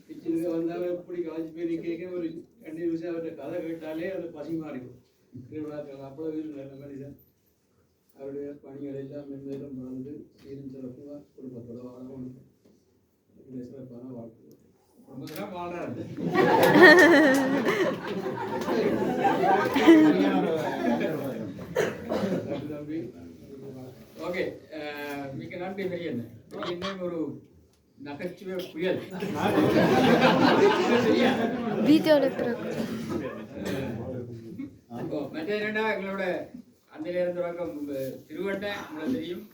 கிச்சனுக்கு வந்தாலும் எப்படி காய்ச்சி போய் நிற்க ஒரு 2 நிமிஷம் அவர்கிட்ட கதை கேட்டாலே அது பசி மாறிடும். அவ்வளோ நல்ல மனிதன். அவருடைய பணிகள் எல்லாம் மென்மேலும் வளர்ந்து சீரும் சிறப்பாக குடும்பத்தோட வாழணும். சிறப்பான வாழ்க்கை குடும்பத்தில் வாழ்றாரு. தம்பி ஓகே, மிக நன்றி. பெரியண்ண ஒரு நகைச்சுவை புயல் மற்ற என்னடா எங்களோட அந்த நேரம் தொடக்கம் திருவட்டை நம்மளை தெரியும்.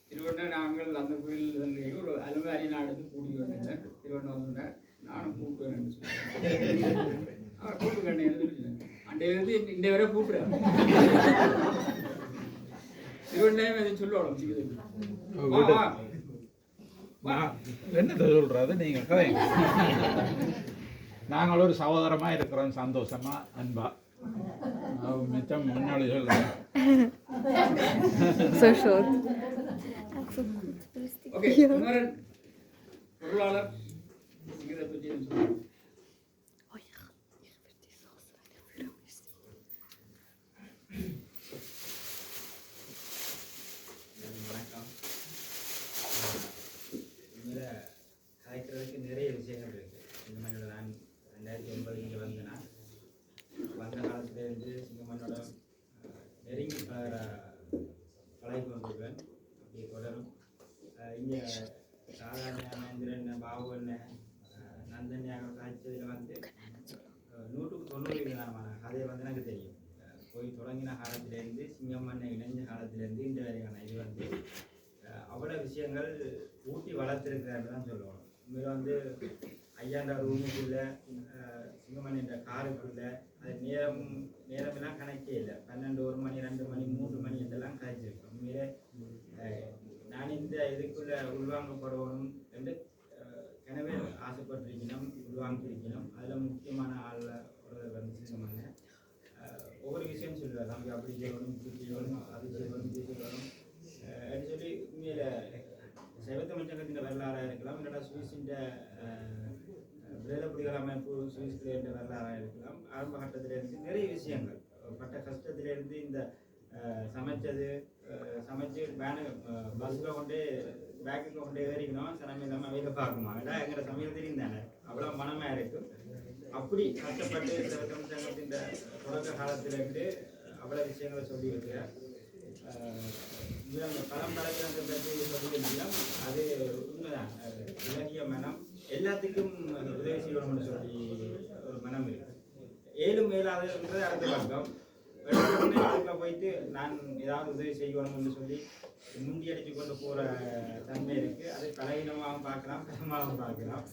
திருவட்டை நாங்கள் அந்த கோயில் ஒரு அலுமாரி நான் எடுத்து கூட்டி வந்தேன். திருவண்ணை வந்தேன், நானும் கூப்பிடுவேன் சொல்லுவேன். அவர் கூப்பிட்டு அண்டையிலிருந்து இந்த வரை கூப்பிடுறேன். திருவண்ணையும் எதுவும் சொல்லுவோம். என்னத்தை சொல்றது நீங்க கதை. நாங்கள் ஒரு சகோதரமா இருக்கிறோம், சந்தோஷமா அன்பா. மிச்சம் முன்னாடி சொல்றேன். பொருளாளர் கலைக்கிறதுக்கு நிறைய விஷயங்கள் இருக்குது. சிங்கமண்ணோட நான் 2009 இங்கே வந்தேன்னா வந்த காலத்துலேருந்து சிங்கமண்ணோட நெருங்கி கலைக்கு வந்திருக்கேன். அப்படி தொடரும். இங்கே சாதாரண இந்திரன் பாபு அண்ணன் நந்தன்யாக காய்ச்சதில் வந்து 100% விதமான கதையை வந்து எனக்கு தெரியும். போய் தொடங்கின காலத்திலேருந்து சிங்கமண்ணை இணைஞ்ச காலத்திலேருந்து இந்த வரையான இது வந்து அவ்வளோ விஷயங்கள் ஊட்டி வளர்த்துருக்கிறாரு தான் சொல்லுவோம். இதில் வந்து ஐயாண்ட ரூமுக்குள்ளே சிங்கமணி என்ற காருக்குள்ளே அது நேரமெல்லாம் கணக்கே இல்லை. 12, 1 மணி, 2 மணி, 3 மணி என்றெல்லாம் கழிச்சிருக்கோம். உண்மையிலே நான் இந்த இதுக்குள்ளே உள்வாங்கப்படணும் என்று எனவே ஆசைப்பட்டிருக்கணும், உள்வாங்கியிருக்கணும். அதில் முக்கியமான ஆளில் ஒரு வந்து சிங்கமண்ண ஒவ்வொரு விஷயம் சொல்லுவார். நம்ம அப்படி செய்யணும், இப்படி செய்யணும், அது செய்யணும், இது செய்யணும் அப்படின்னு சொல்லி உண்மையில சைவத்தமிழ் சங்கத்தின் வரலாறாக இருக்கலாம், இல்லைன்னா சுவிஸின் விளையாடப்புலிகள் அமைப்பு சுவிஸ் என்ற வரலாறாக இருக்கலாம். ஆரம்ப கட்டத்திலிருந்து நிறைய விஷயங்கள் பட்ட கஷ்டத்திலிருந்து இந்த சமைச்சு பஸ்ஸில் கொண்டே பேக்குக்கு கொண்டே ஏறிக்கணும், சனம் இல்லாமல் அவையில பார்க்குமா ஏன்னா எங்களை சமையல் தெரியும் தானே, அவ்வளோ மனமாக இருக்கும். அப்படி கஷ்டப்பட்டு சைவத்தமிழ் சங்கத்தின் தொடக்க காலத்திலிருந்து அவ்வளோ விஷயங்களை சொல்லி வைக்கிறார். பலம் பழக்கிறத பற்றி சொல்லியிருந்தோம். அது உண்மைதான். இலகிய மனம் எல்லாத்துக்கும் உதவி செய்யணும்னு சொல்லி ஒரு மனம் இருக்கு. ஏழும் மேலாதுன்றது அடுத்த பக்கம். போயிட்டு நான் ஏதாவது உதவி செய்யணும்னு சொல்லி முந்தி அடித்து கொண்டு போகிற தன்மை இருக்குது. அது பலவீனமாகவும் பார்க்கலாம், பலமாகவும் பார்க்கலாம்.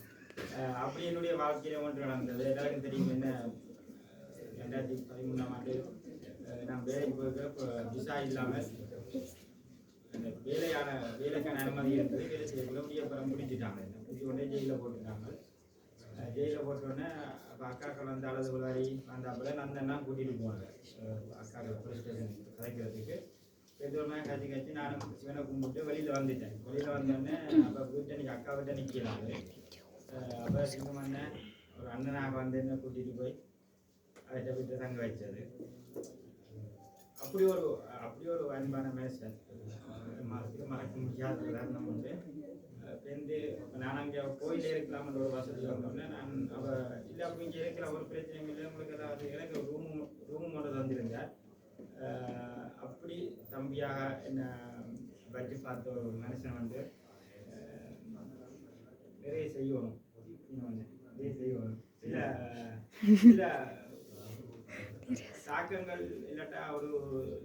அப்படி என்னுடைய வாழ்க்கையில ஒன்று நடந்தது. எல்லாருக்கும் தெரியும். என்ன 2013ஆம் ஆண்டு நான் வேலைக்கு போயிருக்க விசா இல்லாமல் அந்த வேலைக்கான அனுமதி இருந்தது. வேலை செய்யக்குள்ள முடியப்பறம் பிடிச்சிட்டாங்க. பிடிச்சி உடனே ஜெயிலில் போட்டுட்டாங்க. ஜெயிலில் போட்டோடனே அப்போ அக்காக்கள் வந்து அழுது விளாடி வந்தாப்புல நந்தன்னா கூட்டிகிட்டு போனாங்க அக்காக்கள் போலீஸ் ஸ்டேஷனுக்கு கதைக்கிறதுக்கு. பெற்றோர்லாம் கட்சி நானும் சிவனை கும்பிட்டு வெளியில் வந்துட்டேன். வெளியில் வந்தோடனே அப்போ வீட்டை அக்கா வீட்டை நிற்கிறாங்க. அப்போ சிங்கமண்ணன் ஒரு அண்ணனாக வந்து என்ன கூட்டிகிட்டு போய் அவர்கிட்ட வீட்டை தங்க வச்சது. அப்படி ஒரு அன்பான மேசன் மறக்க முடியாத உதாரணம் வந்து வந்து நான் அங்கே கோயிலே இருக்கலாம்ன்ற ஒரு வசதி வந்தோடனே நான் அவள் இல்லை அப்படி இங்கே இருக்கலாம், ஒரு பிரச்சனையும் இல்லை, உங்களுக்கு ஏதாவது எனக்கு ரூம் ஒன்று தந்திருந்தார். அப்படி தம்பியாக என்னை வச்சு பார்த்த ஒரு மனுஷன் வந்து நிறைய செய்யணும், நிறைய செய்யணும். சில தாக்கங்கள் இல்லாட்டா ஒரு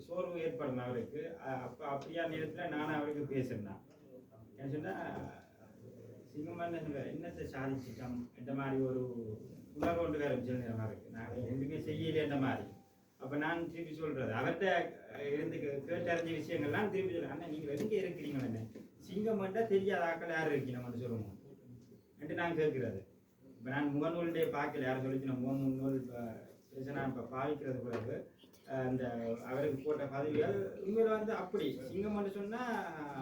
சோர்வு ஏற்படும் அவருக்கு. அப்போ அப்படியா நேரத்தில் நானும் அவருக்கு பேசுறேன். என்ன சொன்னால் சிங்கமண்ணன் என்னத்தை சாதிச்சிட்டோம் இந்த மாதிரி ஒரு உணர்வு ஒன்று வேறு சில நேரமாக இருக்குது. நான் எதுவுமே செய்யலை இந்த மாதிரி. அப்போ நான் திருப்பி சொல்கிறது அவர்கிட்ட இருந்து கேட்டறிஞ்ச விஷயங்கள்லாம் திருப்பி சொல்கிறேன். அண்ணா நீங்கள் எங்கே இருக்கிறீங்களே, சிங்கமண்ணா தெரியாத ஆக்கள் யார் இருக்கீங்கன்னு சொல்லுவோம் என்று நான் கேட்குறது. இப்போ நான் முகநூல்டே பார்க்கல, யாரும் சொல்லிச்சு நான் முகநூல் நான் இப்போ பாவிக்கிறது பிறகு அந்த அவருக்கு போட்ட பதவிகள் உண்மையில வந்து அப்படி சிங்கம்னு சொன்னா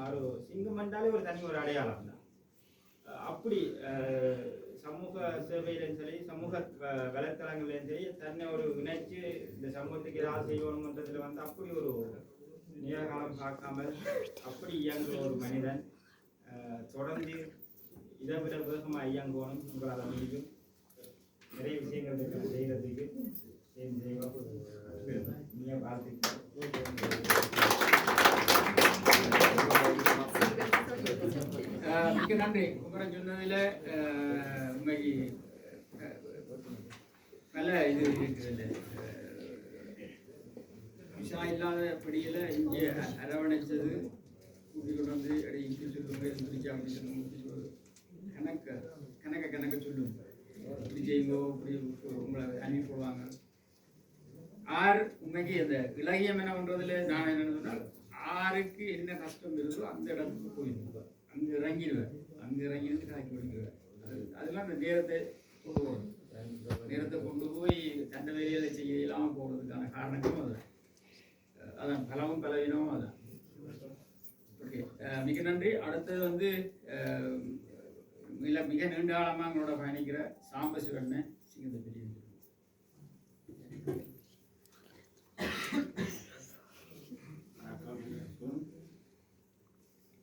ஒரு சிங்கம்ன்றாலே ஒரு தனி ஒரு அடையாளம் தான். அப்படி சமூக சேவையிலும் சரி சமூக வலைத்தளங்களையும் சரி தன்னை ஒரு இணைச்சு இந்த சமூகத்துக்கு ஏதாவது செய்யணும்ன்றதுல வந்து அப்படி ஒரு நேரகாலம் பார்க்காமல் அப்படி இயங்குற ஒரு மனிதன். தொடர்ந்து இதை விட வேகமாக இயங்கணும் உங்களால் முடியும். நிறைய விஷயங்கள் செய்கிறதுக்கு நீங்கள் பார்த்து மிக்க நன்றி. குமரன் சொன்னதில் உண்மைக்கு நல்ல இது இருக்குது. விஷயம் இல்லாத படியில் இங்கே அரவணைச்சது கூட்டி கொண்டு வந்து அடி இப்படி சொல்லுங்க பிடிச்சா அப்படி சொல்லுங்க கணக்க சொல்லுங்க இப்படி செய்யுங்கோ இப்படி உங்களை அனுப்பி போடுவாங்க. ஆறு உண்மைக்கு அந்த இலகியம் என்னன்றதுல நான் என்ன சொன்னால் ஆருக்கு என்ன கஷ்டம் இருக்கோ அந்த இடத்துக்கு போயிருந்தோம். அங்கே இறங்கிடுவேன். அங்கே இறங்கிட்டு காய்ச்சி முடிஞ்சுவேன். அதெல்லாம் அந்த நேரத்தை கொண்டு போகணும். நேரத்தை கொண்டு போய் தண்டை வேலையை செய்ய இல்லாமல் போகிறதுக்கான காரணங்களும் அதுதான். அதான் பலவும் பலவீனமும் அதான். ஓகே, மிக நன்றி. அடுத்தது வந்து மிக நீண்ட காலமாக எங்களோட பயணிக்கிற சாம்பசிவண்ண சிங்கத்தை பற்றி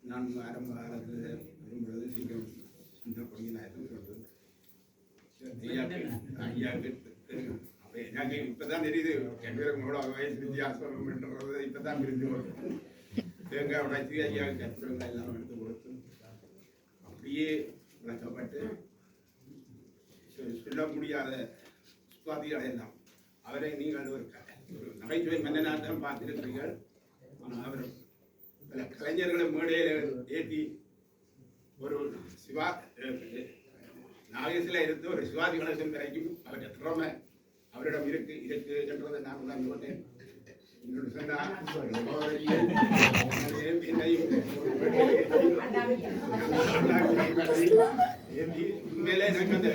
நான் ஆரம்ப காலத்தில் விரும்புகிறது சிங்கம் சின்ன பொடியனாக சொல்றது ஐயாக்கு எனக்கு இப்போதான் தெரியுது என் பேருக்கு உங்களோட வயசு வித்தியாசம்ன்றது இப்போதான் பிரிஞ்சு வரும். தேங்காய் உடைச்சி ஐயாவுக்கு கற்றுவங்க எல்லாம் எடுத்து கொடுத்து அப்படியே விளக்கப்பட்டு சொல்ல முடியாத சுவாதிகளை எல்லாம் அவரை நீங்கள் ஒரு நகைச்சுவை மன்னனாக பார்த்திருக்கிறீர்கள். ஆனால் அவர் பல கலைஞர்களை மேடையில் ஏற்றி ஒரு சிவா நாகேசில் இருந்து ஒரு சிவாஜி கணேசன் வரைக்கும் அவருடைய திறமை அவரிடம் இருக்கு என்றதை நான் தான் சொன்னேன். உண்மையிலே எனக்கு அந்த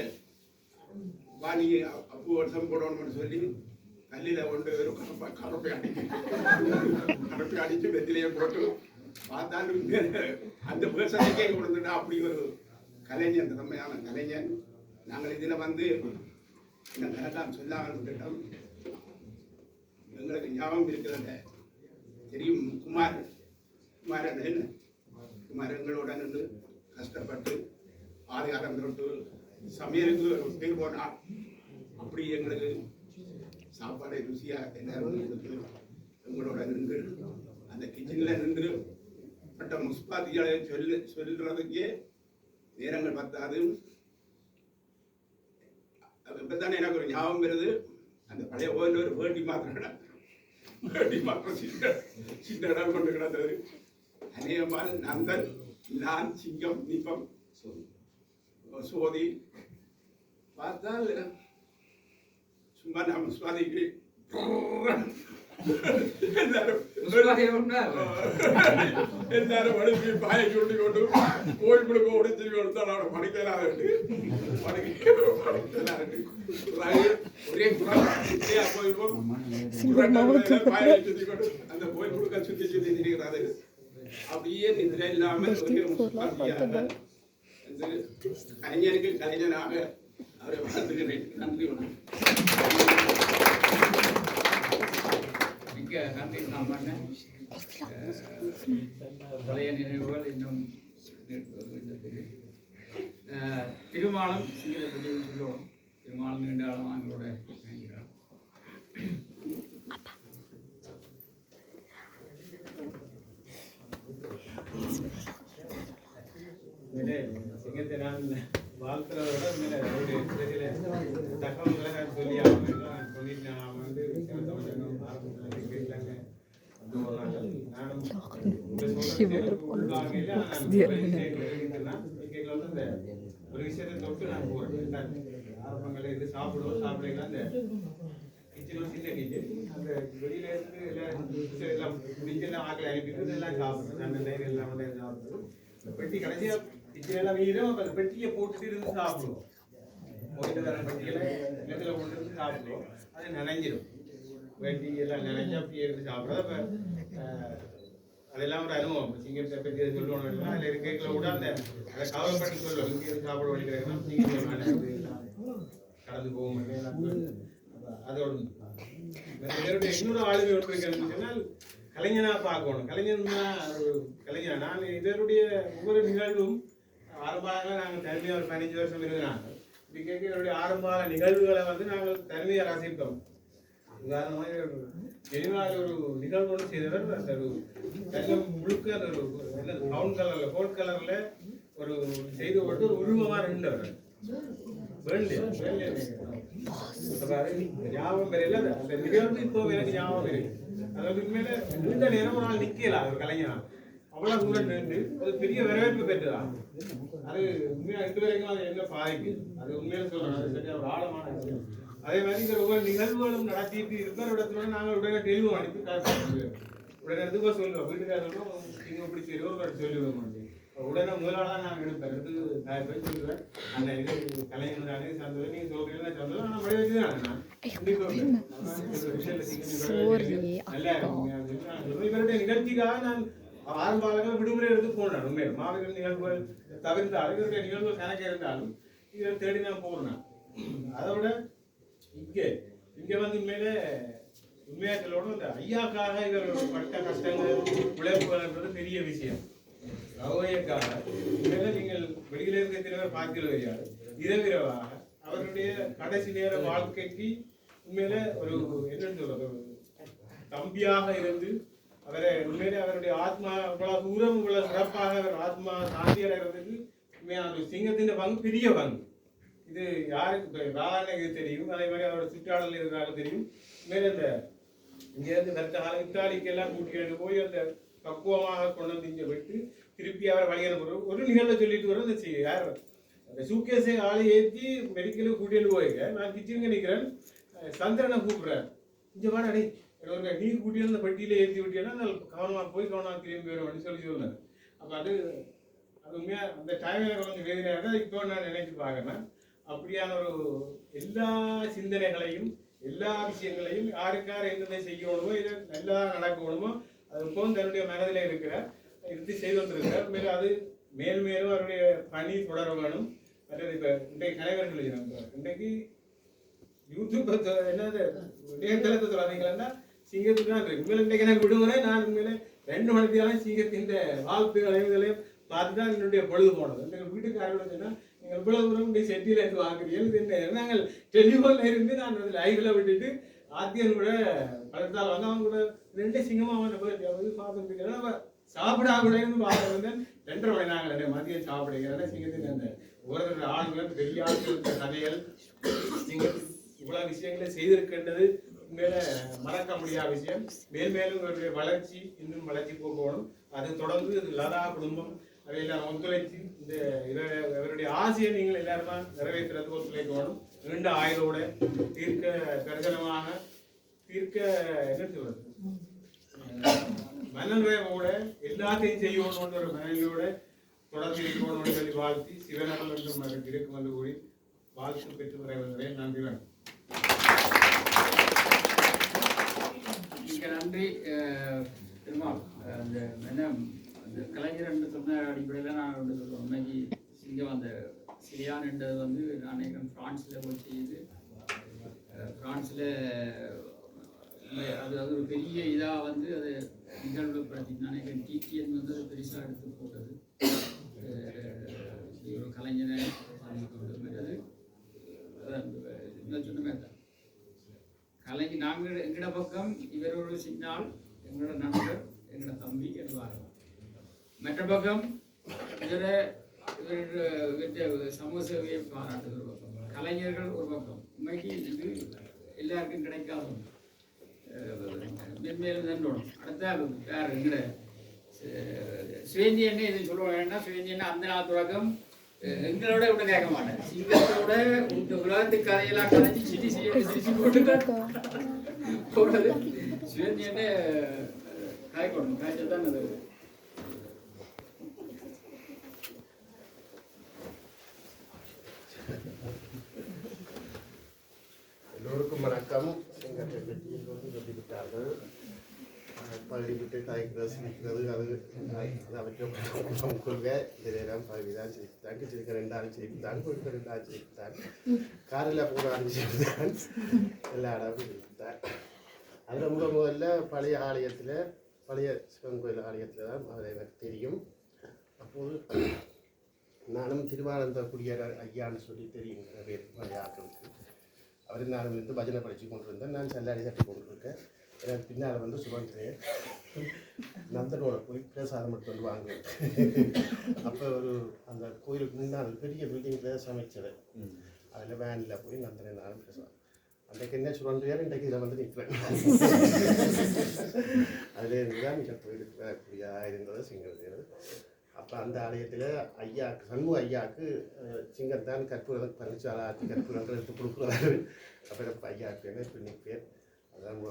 வாணி அப்பு வருஷம் போடணும்னு சொல்லி கல்லில கொண்டு வெறும் கருப்பை அடிச்சு வெத்திலையை போட்டு பார்த்தாலும் அந்த விவசாயிக்கே கொடுத்துட்டா அப்படி ஒரு கலைஞன், திறமையான கலைஞன். நாங்கள் இதில் வந்து இந்த கரெக்டாக சொல்லாமல் விட்டுட்டோம். எங்களுக்கு ஞாபகம் இருக்கிறத தெரியும். குமார் எங்களோட நின்று கஷ்டப்பட்டு ஆதிகாரம் தொட்டு சமையலுக்கு பேர் போனார். அப்படி எங்களுக்கு சாப்பாடை ருசியாக எல்லாரும் கொடுத்து எங்களோட நின்று அந்த கிச்சனில் நின்று பட்ட முஸ்பாத்திகளை சொல்றதுக்கே நேரங்கள் பத்தாது. இப்பதானே எனக்கு ஒரு ஞாபகம் வருது. அந்த பழைய ஓயில் ஒரு வேட்டி மாத்திரம் சின்ன இடம் கொண்டு கிடந்தது. அநேகமாக நந்தன், நான், சிங்கம், நிபம், சோதி பார்த்தால் சும்மா நம்ம சுவாதிக்கு எல்லாரும் வடிச்சு பாயை சொல்லி கொண்டு கோயில் முழுக்க உடைச்சு கொடுத்தால் அவனை படிக்கலாம் ஒரே போயிடுவோம். பாயை சுத்தி கொண்டு அந்த கோயில் முழுக்க சுத்தி சுத்தி திரிகிறாரு. அப்படியே நிதிரை இல்லாமல் கலைஞருக்கு கலைஞனாக அவரை வாழ்த்துகிறேன். நன்றி, வணக்கம். மிக்க நன்றி. நான் பண்ணேன் பழைய நினைவுகள் இன்னும் திருமாலம் சிங்கத்தை பற்றி சொல்லுவோம். திருமாலம் நீண்ட காலம் எங்களோட நினைக்கிறார். சிங்கத்தை நான் வாழ்த்துறதோட தகவல்களை நான் சொல்லி சொல்லிட்டு நான் வந்து ஒரு விஷயத்தை தொட்டு நான் போறேன். ஆரம்பங்களில் இது சாப்பிடுவோம் சாப்பிடுங்க. அந்த கிச்சனும் சின்ன கிச்சன் அந்த வெளியில இருந்து எல்லாம் முடிஞ்செல்லாம் ஆக்களை அனுப்பிட்டு எல்லாம் சாப்பிடுறேன். அந்த டைம் எல்லாம் சாப்பிடுறது. பெட்டி கடைசியா கிச்சனெல்லாம் வீடும் அந்த பெட்டியை போட்டுட்டு இருந்து சாப்பிடுவோம். போயிட்டு வர பெட்டியில இடத்துல கொண்டு இருந்து சாப்பிடுவோம். அது நினைஞ்சிடும். வேட்டி எல்லாம் நினைச்சு அப்படியே எடுத்து சாப்பிட்றது. அப்போ அதெல்லாம் ஒரு அனுபவம். சிங்கத்தை பற்றி சொல்லணும், அதில் இருக்கைகளை கூட அந்த அதை கவலைப்பட்டு சொல்லுவோம். இங்கே எது சாப்பிட வேண்டியிருக்கா சிங்கம் கடந்து போகும். அதோட என்னுடைய இன்னொரு ஆளுமை ஒன்று இருக்கிறதுன்னு சொன்னால் கலைஞனா பார்க்கணும். கலைஞர்னா ஒரு கலைஞர். நான் இதனுடைய ஒவ்வொரு நிகழ்வும் ஆரம்பமாக நாங்கள் தனிமையாக ஒரு 15 வருஷம் இருந்தாங்க. இப்படி கேட்க என்னுடைய ஆரம்ப நிகழ்வுகளை வந்து நாங்கள் தனிமையாக ரசித்தோம். உதாரணமாக வெளிநாடு ஒரு நிகழ்வு ஒன்று செய்தவர் அந்த ஒரு தங்கம் முழுக்க அந்த ஒரு ப்ரௌன் கலரில் கோல்ட் கலரில் ஒரு செய்து போட்டு ஒரு உருவமாக இருந்தவர். ஞாபகம் பெரியல அந்த நிகழ்வு இப்போ எனக்கு ஞாபகம் இருக்கு. அதாவது உண்மையில நீண்ட நேரம் ஒரு நாள் நிக்கல ஒரு கலைஞர் அவ்வளவு தூரம் நின்று அது பெரிய வரவேற்பு பெற்றுதான். அது உண்மையா இது வரைக்கும் அது என்ன பாதிக்கு அது உண்மையில சொல்லணும். அது சரியா ஒரு ஆழமான விஷயம். அதே மாதிரி இந்த ஒவ்வொரு நிகழ்வுகளும் நடத்திட்டு இருக்கிற இடத்துல நாங்கள் உடனே தெளிவு அனுப்பி உடனே எதுக்கோ சொல்லுவோம். வீட்டுக்கார சொல்லுவோம் நீங்க இப்படி சரி ஒரு சொல்லுவோம். உடனே முதலாளதான் நாங்கள் எடுப்பேன். எடுத்து நான் போய் சொல்லுவேன் அந்த இது கலைஞரானே சந்தோஷம் நீங்க சொல்றீங்கன்னா சந்தோஷம். ஆனால் மழை வச்சுதான் நான் இவருடைய நிகழ்ச்சிக்காக நான் ஆரம்பாளர்கள் விடுமுறை எடுத்து போனேன். உண்மையை மாவீரர் நிகழ்வுகள் தவிர்த்தாலும் இவருடைய நிகழ்வுகள் கணக்கு இருந்தாலும் இதை தேடி நான் போறேன். அதோட இங்க வந்து உண்மையிலே உண்மையாக்களோட இந்த ஐயாக்காக இவர் பட்ட கஷ்டங்கள் உழைப்புகள் பெரிய விஷயம். ரவையக்காக உண்மையில நீங்கள் வெளியில இருக்க தலைவர் பார்க்கல வரையாது இரவிரவாக அவருடைய கடைசி நேர வாழ்க்கைக்கு உண்மையில ஒரு என்னன்னு சொல்றது தம்பியாக இருந்து அவரை உண்மையிலே அவருடைய ஆத்மா இவ்வளவு தூரம் இவ்வளவு சிறப்பாக அவர் ஆத்மா சாந்தி அடைகிறதுக்கு உண்மையான சிங்கத்தின் பங்கு பெரிய பங்கு. இது யாருக்கு ராணுக்கு தெரியும். அதே மாதிரி அவரோட சுற்றாடல் இருக்கிறாங்க தெரியும். உண்மையில இந்த இங்கேருந்து கருத்த காலம் இத்தாலிக்கு எல்லாம் கூட்டிட்டு போய் அந்த பக்குவமாக கொண்டு வந்து இங்கே விட்டு திருப்பி அவர் வழி அனுப்புறோம். ஒரு நிகழ்வை சொல்லிட்டு வரும். இந்த யார் அந்த சூக்கேஸை ஆளை ஏற்றி மெடிக்கலுக்கு கூட்டிட்டு போயிருக்க நான் கிச்சனுங்க நிற்கிறேன். சந்திரனை கூப்பிடுறேன் இங்கே வாடா அடே ஒரு நீ கூட்டிட்டு அந்த பெட்டியில ஏற்றி விட்டீங்கன்னா நான் கவனமாக போய் கவனமாக திரும்பி வரும் அப்படின்னு சொல்லி சொன்னேன். அப்போ அது உண்மையா அந்த டைம் எனக்கு கொஞ்சம் வேதனையாக இப்போ நான் நினைச்சு பார்க்கறேன். அப்படியான ஒரு எல்லா சிந்தனைகளையும் எல்லா விஷயங்களையும் யாருக்கார் என்னென்ன செய்யணுமோ இதை நல்லா நடக்கணுமோ அது போல் தன்னுடைய மனதில் இருக்கிற இருந்து செய்து வந்திருக்கிறார். மேலும் அது மேல் மேலும் அவருடைய பணி தொடர வேணும். மற்றது இப்போ இன்றைக்கு கலைவர் சொல்லிக்கிறாங்க. இன்றைக்கு யூடியூப் என்னது இணையதளத்தை சொல்லாதீங்களா சிங்கத்துக்கு தான் இருக்கு. உங்களை இன்றைக்கு எனக்கு விடுமுறை. நான் உண்மையில 2 மணிக்கு சிங்கத்தின் வாழ்த்துக்களையும் பார்த்து தான் என்னுடைய பொழுது போனது. எங்கள் வீட்டுக்காரோட சொன்னால் நீங்கள் இவ்வளவு தூரம் செட்டியில் இருந்து வாங்குறீர்கள். நாங்கள் டெலிஃபோன்ல இருந்து நான் அதில் லைவ்ல விட்டுட்டு ஆத்தியன் கூட பழத்தால் வந்து அவங்க கூட 2 சிங்கமாக பார்த்துட்டு சாப்பிடா கூட இருந்து பார்த்து 2:30 மணி நாங்கள் மதியம் சாப்பிடுங்க. சிங்கத்தின் அந்த ஒரு ஆளுங்கள் பெரிய ஆளுகள் கதைகள் சிங்கத்தின் இவ்வளவு விஷயங்களை செய்திருக்கின்றது உண்மையில மறக்க முடியாத விஷயம். மேல்மேலும் இவருடைய வளர்ச்சி இன்னும் வளர்ச்சி போகணும். அது தொடர்ந்து இது லதா குடும்பம் அவையெல்லாம் ஒத்துழைச்சு இந்த இவருடைய ஆசையை நீங்கள் எல்லாருமா நிறைவேற்றுறதுக்கு ஒத்துழைக்கணும். நீண்ட ஆயுளோட தீர்க்க தரிசனமாக தீர்க்க என்ன சொல்றது மனநிறைவோட எல்லாத்தையும் செய்யணும்ன்ற ஒரு மனைவியோட தொடர்ந்து இருக்கணும்னு சொல்லி வாழ்த்தி சிவனர்கள் என்றும் அதற்கு இருக்கும் என்று கூறி வாழ்த்து பெற்று வரைவதே நன்றி. மிக நன்றி திருமால். அந்த என்ன அந்த கலைஞர் என்று சொன்ன அடிப்படையில் நான் ஒன்று சொல்லுவேன். உண்மைக்கு சிங்கம் அந்த சிரியான் என்றது வந்து நான் நினைக்கிறேன் ஃப்ரான்ஸில் போய் செய்யுது. ஃப்ரான்ஸில் அது அது ஒரு பெரிய இதாக வந்து அது நிகழ்வுப்படுத்தி நான் நினைக்கிறேன். டிடிஎன் வந்து அது பெருசாக எடுத்து போட்டது. ஒரு கலைஞரை அது என்ன சொன்ன மாதிரி தான் கலைஞர் நாங்கள் எங்கட பக்கம் இவர் ஒரு சின்னால் எங்களோட நண்பர் எங்களோட தம்பி என்பார். மற்ற பக்கம் இவருடைய சமூக சேவையை பாராட்டுகிற பக்கம் கலைஞர்கள் ஒரு பக்கம். உண்மைக்கு இது எல்லாருக்கும் கிடைக்காது. மென்மேலும் தண்டோடும். அடுத்த வேறு எங்கட சுவேந்தி என்ன இது சொல்லுவாங்கன்னா சுவேந்தி என்ன அந்த நாள் தொடக்கம் எங்களோட விட கேட்க மாட்டேன். சிங்கத்தோட இந்த உலகத்து கதையெல்லாம் கலைஞ்சி சிரிச்சு போட்டு போடுறது சுவேந்தி என்ன காய்க்கணும். காய்ச்சல் தான் அது. எல்லோருக்கும் வணக்கம். பகுதிக்கிட்டு காய்க்கிறது சிரிக்கிறது அது அவற்றை கொள்கை இதெல்லாம் பகுதிதான் சிரித்தான் சிரிக்க 2 ஆள் சிரித்தான் கொடுக்க 2 ஆள் சிரித்தான் காரில் போன ஆள் சிரித்தான் எல்லா இடமும் சிரித்தான். அதில் முதல்ல பழைய ஆலயத்தில் பழைய சிவன் கோயில் ஆலயத்தில் தான் அதில் எனக்கு தெரியும். அப்போது நானும் திருவானந்த குடியார் ஐயான்னு சொல்லி தெரியும் நிறைய பழைய ஆக்களுக்கு. அவர் நானும் இருந்து பஜனை படித்து கொண்டு இருந்தேன். நான் சல்லாடி தட்டி கொண்டு இருக்கேன். எனக்கு பின்னால் வந்து சுமந்திரன் நந்தனோட போய் பிரசாதம் எடுத்து வந்து வாங்குவேன். அப்போ ஒரு அந்த கோயிலுக்கு முன்னால் பெரிய பில்டிங்கில் சமைச்சது. அதில் வேனில் போய் நந்தனை நானும் பிரசாதம் அன்றைக்கு என்ன சுரண்டியார் இன்றைக்கு இதில் வந்து நிற்கிறேன். அதில் இருந்து தான் மிக கோயிலுக்கு வரக்கூடியதாக இருந்தது சிங்கத்தேர். அப்போ அந்த ஆலயத்தில் ஐயாவுக்கு சண்முக ஐயாவுக்கு சிங்கத்தான் கற்பூரம் பறிச்சாலா கற்பூரங்கள் எடுத்து கொடுக்குறாரு. அப்புறம் ஐயாவுக்கு என்ன இப்போ நிற்பேன். அதான்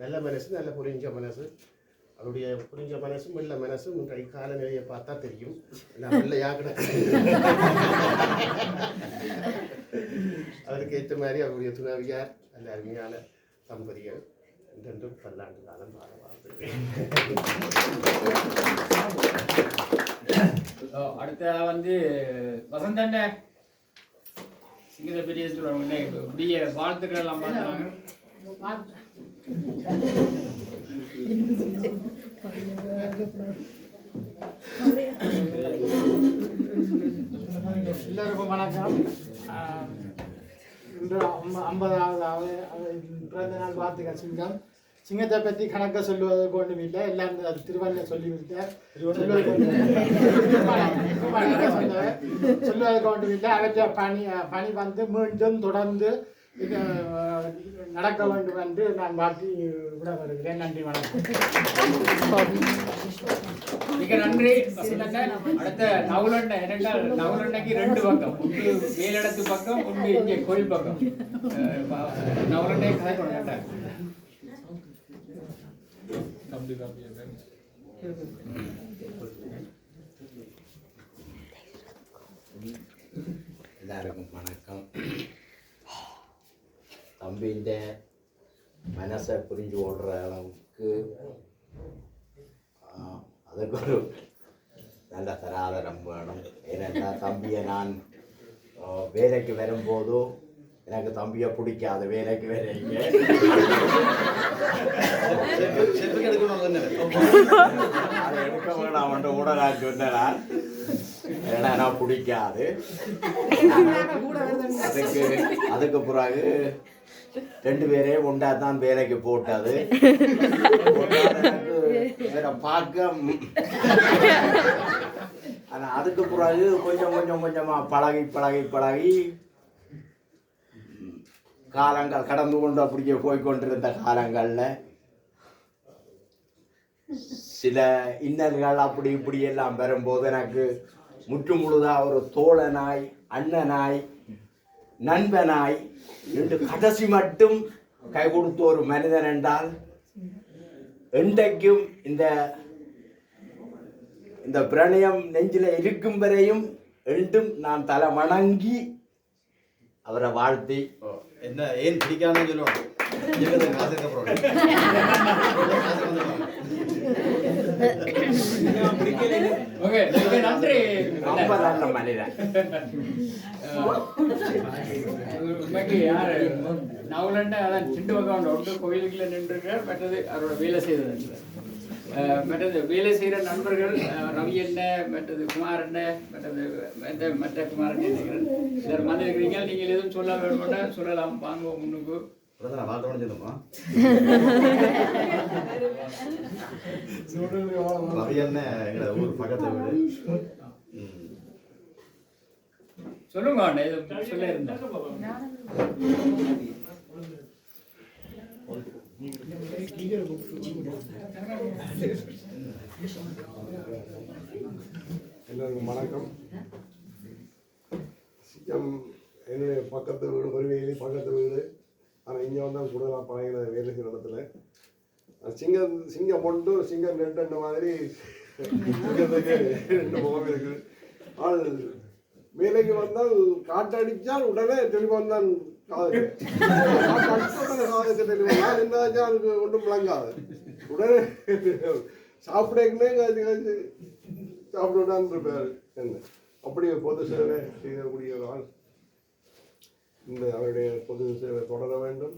நல்ல மனசு, நல்ல புரிஞ்ச மனசு. அவருடைய புரிஞ்ச மனசும் வெள்ள மனசும் இன்றைய காலநிலையை பார்த்தா தெரியும். எல்லாம் வெள்ளையாக கிடக்கு. அதற்கு ஏற்ற மாதிரி அவருடைய துணைவியார் நல்ல அருமையான தம்பதிகள் என்றென்றும் பல்லாண்டு காலம் வாழ வாழ்த்துகிறேன். அடுத்ததாக வந்து வசந்தண்ட சிங்கத்தை பெரிய சொல்லுவாங்க வாழ்த்துக்கள் எல்லாம் பார்த்தாங்க. எல்லோருக்கும் வணக்கம். இன்று 50வது பிறந்த நாள் வாழ்த்துக்கள் சிங்கம். சிங்கத்தை பற்றி கணக்க சொல்லுவதற்கு ஒன்றும் இல்லை, எல்லாம் அது திருவண்ண சொல்லிவிட்டார். சொல்லுவதற்கு ஒன்றும் இல்லை. அவற்றை பணி வந்து மீண்டும் தொடர்ந்து நடக்க வேண்டும் என்று நான் வாழ்த்தி விட வருகிறேன். நன்றி, வணக்கம். மிக நன்றி. அடுத்த நவுலண்டை என்னென்றால் நவுலண்டைக்கு 2 பக்கம், ஒன்று மேலிடத்து பக்கம், ஒன்று இங்கே கோயில் பக்கம். நவுலண்டை கதை கொண்டாங்க. எல்லாருக்கும் வணக்கம். தம்பிൻ്റെ മനസ്സെ புரிஞ்சு ஓடுற அளவுக்கு அதுக்கு ஒரு நல்ல தராதரம் வேணும். ஏன்னா தம்பியை நான் வேலைக்கு வரும்போது எனக்கு தம்பியை பிடிக்காது. வேலைக்கு வரீங்க அதை எடுக்க வேணாம் என்று கூட நான் சொன்னேன். ஏன்னா நான் பிடிக்காது. அதுக்கு பிறகு 2 பேரையும் உண்டாதான் வேலைக்கு போட்டது. பார்க்க ஆனால் அதுக்கு பிறகு கொஞ்சமாக பழகி காலங்கள் கடந்து கொண்டு அப்படியே போய்கொண்டிருந்த காலங்களில் சில இன்னல்கள் அப்படி இப்படி எல்லாம் வரும்போது எனக்கு முற்று முழுதாக ஒரு தோழனாய், அண்ணனாய், நண்பனாய் என்று கடைசி மட்டும் கை கொடுத்த ஒரு மனிதன் என்றால் என்றைக்கும் இந்த பிரணயம் நெஞ்சில் இருக்கும் வரையும் என்றும் நான் தலை வணங்கி அவரை வாழ்த்தி என்ன ஏன் பிடிக்காதுன்னு சொல்லுவாங்க. ரொம்ப நல்ல மனிதன். நவுலண்ட அதான் 2 பக்கம் ஒன்று கோயிலுக்குள்ள நின்றுருக்கிறார், மற்றது அவரோட வேலை செய்தது. மற்றது வேலை செய்கிற நண்பர்கள் ரவி என்ன, மற்றது குமார் என்ன, மற்ற குமார் என்ன சிலர் வந்திருக்கிறீங்க. நீங்கள் எதுவும் சொல்ல வேணும்னா சொல்லலாம். வாங்க முன்னுக்கு. ஊர் பக்கத்து வீடு சொல்லுங்க. சொல்ல இருந்தேன். எல்லாருக்கும் வணக்கம். என்னுடைய பக்கத்து வீடு கொருவையிலே பக்கத்து வீடு. ஆனால் இங்கே வந்தால் கூடுதலாக பழகின வேலை செய்கிற இடத்துல சிங்கம் ஒன்று சிங்கம் 2 மாதிரி சிங்கத்துக்கு 2 முகம் இருக்குது. ஆள் வேலைக்கு வந்தால் காட்டடிச்சால் உடனே தெளிவாக தான் காது காதலுக்கு தெளிவாக என்ன அதுக்கு ஒன்றும் விளங்காது. உடனே சாப்பிடக்குன்னே காய்ச்சி காய்ச்சி சாப்பிடணும்னு இருப்பார் என்ன அப்படி பொது சேவை செய்யக்கூடிய ஒரு ஆள். இந்த அவருடைய பொது சேவை தொடர வேண்டும்.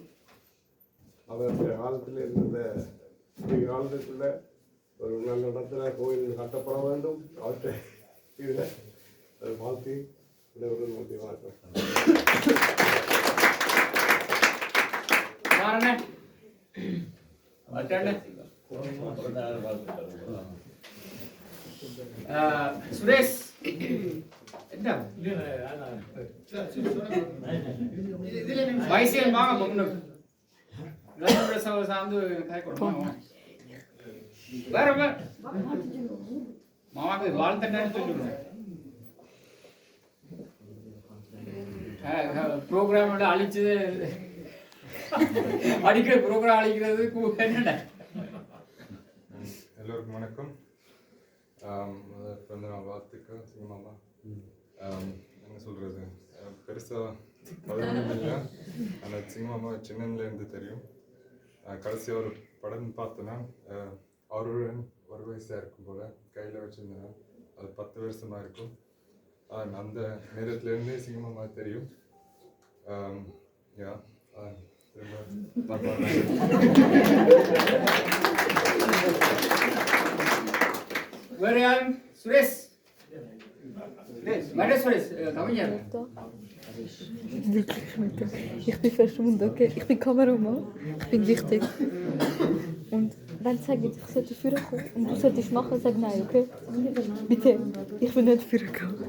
அவருடைய காலத்தில் இருந்த காலத்துக்குள்ள ஒரு நல்ல இடத்துல கோயில் கட்டப்பட வேண்டும். அவற்றை இதில் அதை வாழ்த்தி விடைபெறுவது முக்கிய சுரேஷ் என்ன வயசியல் வாங்க பொண்ணு சார்ந்து காய் கொடுப்பாங்க வேற மாமாக்கு வாழ்த்தன்னு சொல்லிடுவோம். ப்ரோக்ராம் அழிச்சு அடிக்கிற ப்ரோக்ராம் அழிக்கிறது என்னடா. எல்லோருக்கும் வணக்கம். பிறந்த நாள் வாழ்த்துக்கள் சிங்கமாமா. என்ன சொல்கிறது, பெருசாக பதவியும் இல்லை. ஆனால் சிங்கமாமா சின்னலேருந்து தெரியும். கடைசியாக ஒரு படம் பார்த்தோன்னா அவருடன் ஒரு வயசாக இருக்கும் போல் கையில் வச்சுருந்தேன். அது 10 வருஷமாக இருக்கும். அந்த நேரத்துலேருந்தே சிங்கமாமா தெரியும். யா வேற யாரும் சுரேஷ் சுரேஷ் கவிஞர். Ich bin verschwunden, okay? Ich bin Kameramann, ich bin wichtig. Und wenn sie sagen, ich sollte führen kommen und du solltest machen, sag nein, okay? Bitte, ich will nicht führen kommen.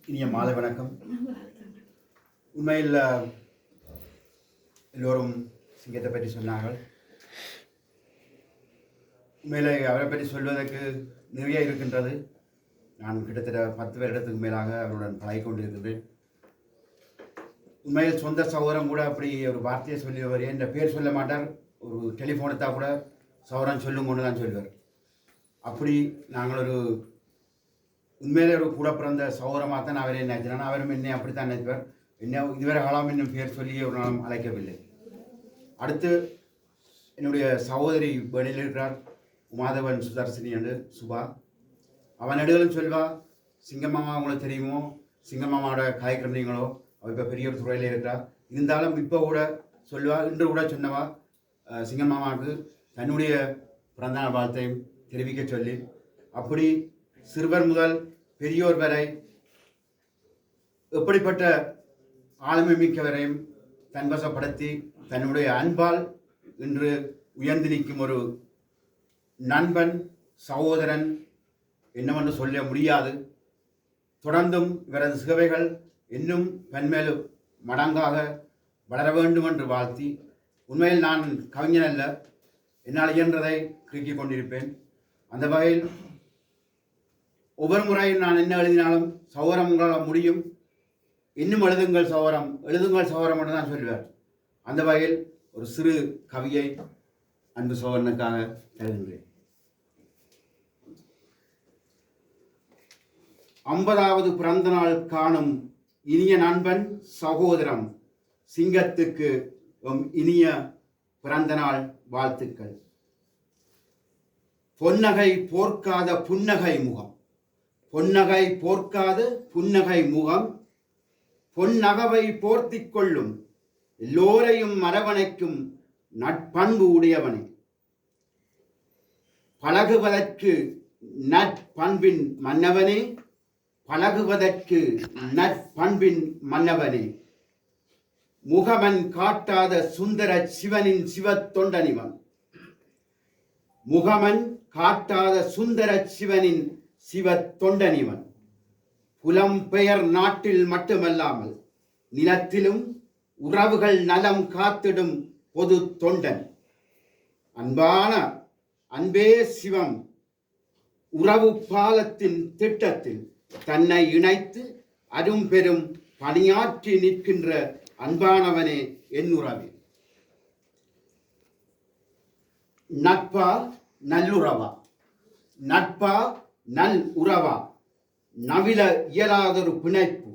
இனிய மாலை வணக்கம். உண்மையில் எல்லோரும் சிங்கத்தை பற்றி சொன்னார்கள். உண்மையில் அவரை பற்றி சொல்வதற்கு நிறைய இருக்கின்றது. நான் கிட்டத்தட்ட 10 வருடத்துக்கு மேலாக அவருடன் பழகிக் கொண்டிருக்கின்றேன். உண்மையில் சொந்த சகோதரம் கூட அப்படி ஒரு வார்த்தையை சொல்லியவர். என்ற பேர் சொல்ல மாட்டார். ஒரு டெலிஃபோன் எடுத்தால் கூட சகோதரன் சொல்லும் கொண்டு தான் சொல்வார். அப்படி நாங்கள் ஒரு உண்மையிலே ஒரு கூட பிறந்த சகோதரமாக தான் அவரை நினைச்சினான். அவரும் என்னை அப்படித்தான் நினைப்பார். என்ன இதுவரை காலம் இன்னும் பேர் சொல்லி ஒரு நாளும் அழைக்கவில்லை. அடுத்து என்னுடைய சகோதரி வெளியில் இருக்கிறார், உமாதவன் சுதர்சினி என்று சுபா. அவன் நடுகளும் சொல்வா, சிங்கமாமா உங்களுக்கு தெரியுமோ, சிங்கமாமாவோட காய்க்கிறீங்களோ, அவள் இப்போ பெரிய ஒரு துறையில் இருக்கிறா. இருந்தாலும் இப்போ கூட சொல்வா, இன்று கூட சொன்னவா சிங்கமாமாவுக்கு தன்னுடைய பிறந்தநாள் வாழ்த்தையும் தெரிவிக்க சொல்லி, அப்படி சிறுவர் முதல் பெரியோர் வரை எப்படிப்பட்ட ஆளுமை மிக்கவரையும் தன்வசப்படுத்தி தன்னுடைய அன்பால் இன்று உயர்ந்து நிற்கும் ஒரு நண்பன், சகோதரன் என்னவென்று சொல்ல முடியாது. தொடர்ந்தும் இவரது சேவைகள் இன்னும் பன்மேலும் மடங்காக வளர வேண்டும் என்று வாழ்த்தி, உண்மையில் நான் கவிஞன் அல்ல, என்னால் இயன்றதை கிறுக்கிக் கொண்டிருப்பேன். அந்த வகையில் ஒவ்வொரு முறையும் நான் என்ன எழுதினாலும் சகோதரம் உங்களால் முடியும், இன்னும் எழுதுங்கள் சகோதரம், எழுதுங்கள் சகோதரம் என்று தான் சொல்வார். அந்த வகையில் ஒரு சிறு கவியை அன்பு சகோதரனுக்காக எழுதுகிறேன். 50வது பிறந்த நாள் காணும் இனிய நண்பன் சகோதரம் சிங்கத்துக்கு இனிய பிறந்த நாள் வாழ்த்துக்கள். பொன்னகை போர்க்காத புன்னகை முகம், பொன்னகை போர்க்காத புன்னகை முகம், பொன்னகவை போர்த்திக் கொள்ளும் எல்லோரையும் அரவணைக்கும் நட்பண்பு உடையவனே. பழகுவதற்கு நட்பண்பின் மன்னவனே, பழகுவதற்கு நட்பண்பின் மன்னவனே. முகமன் காட்டாத சுந்தர சிவனின் சிவத்தொண்டனிவன், முகமன் காட்டாத சுந்தர சிவனின் சிவத்தொண்டனிவன். புலம்பெயர் நாட்டில் மட்டுமல்லாமல் நிலத்திலும் உறவுகள் நலம் காத்திடும் பொது தொண்டன். அன்பான அன்பே சிவம் உறவு பாலத்தின் திட்டத்தில் தன்னை இணைத்து அரும்பெரும் பணியாற்றி நிற்கின்ற அன்பானவனே என் உறவே. நட்பா நல்லுறவா, நட்பா நல் உறவா, நவில இயலாதொரு பிணைப்பு,